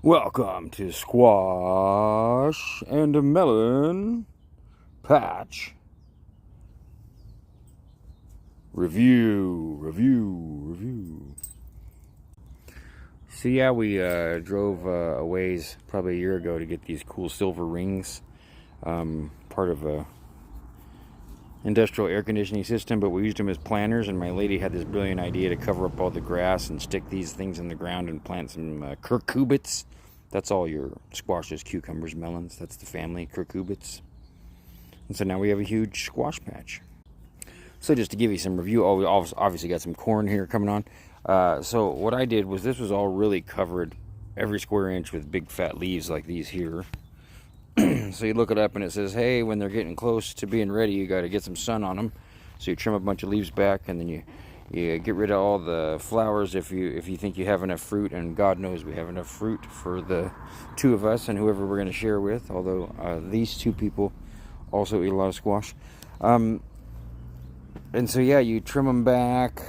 Welcome to Squash and a Melon Patch Review. So yeah, we drove a ways probably a year ago to get these cool silver rings, part of a industrial air conditioning system, but we used them as planters, and my lady had this brilliant idea to cover up all the grass and stick these things in the ground and plant some curcubits. That's all your squashes, cucumbers, melons. That's the family, curcubits. And so now we have a huge squash patch. So just to give you some review, we obviously got some corn here coming on. So what I did was, this was all really covered every square inch with big fat leaves like these here. So you look it up and it says, hey, when they're getting close to being ready, you got to get some sun on them. So you trim a bunch of leaves back, and then you get rid of all the flowers if you think you have enough fruit, and God knows we have enough fruit for the two of us and whoever we're going to share with, although these two people also eat a lot of squash. And so yeah, you trim them back,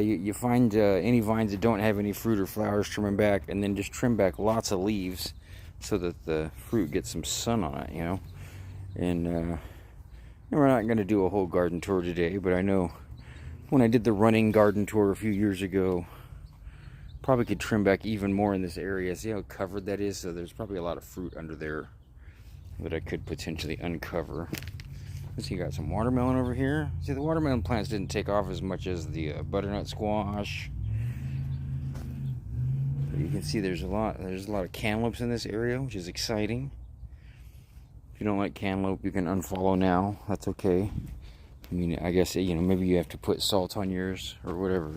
you find any vines that don't have any fruit or flowers, trim them back, and then just trim back lots of leaves so that the fruit gets some sun on it, you know. And we're not going to do a whole garden tour today, but I know when I did the running garden tour a few years ago, probably could trim back even more in this area. See how covered that is? So there's probably a lot of fruit under there that I could potentially uncover. Let's see, you got some watermelon over here. See, the watermelon plants didn't take off as much as the butternut squash. You can see there's a lot of cantaloupes in this area, which is exciting. If you don't like cantaloupe, you can unfollow now. That's okay. I mean, I guess, you know, maybe you have to put salt on yours or whatever.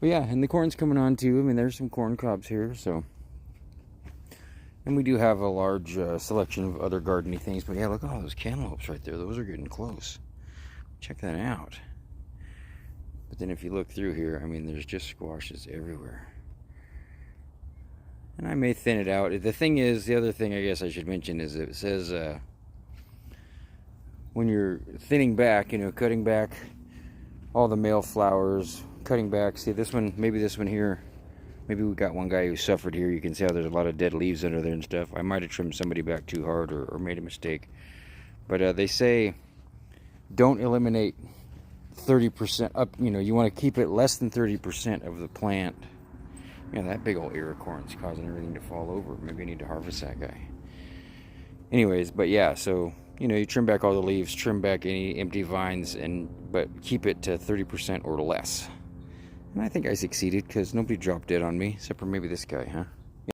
But yeah, and the corn's coming on too. I mean, there's some corn cobs here, so. And we do have a large selection of other gardening things. But yeah, look at all those cantaloupes right there. Those are getting close. Check that out. But then if you look through here, I mean, there's just squashes everywhere. And I may thin it out. The thing is, the other thing I guess I should mention is it says when you're thinning back, you know, cutting back all the male flowers, cutting back. See this one, maybe this one here. Maybe we got one guy who suffered here. You can see how there's a lot of dead leaves under there and stuff. I might have trimmed somebody back too hard or made a mistake. But they say don't eliminate 30% up. You know, you want to keep it less than 30% of the plant. Yeah, that big old acorn's causing everything to fall over. Maybe I need to harvest that guy. Anyways, but yeah, so, you know, you trim back all the leaves, trim back any empty vines, but keep it to 30% or less. And I think I succeeded, because nobody dropped dead on me, except for maybe this guy, huh?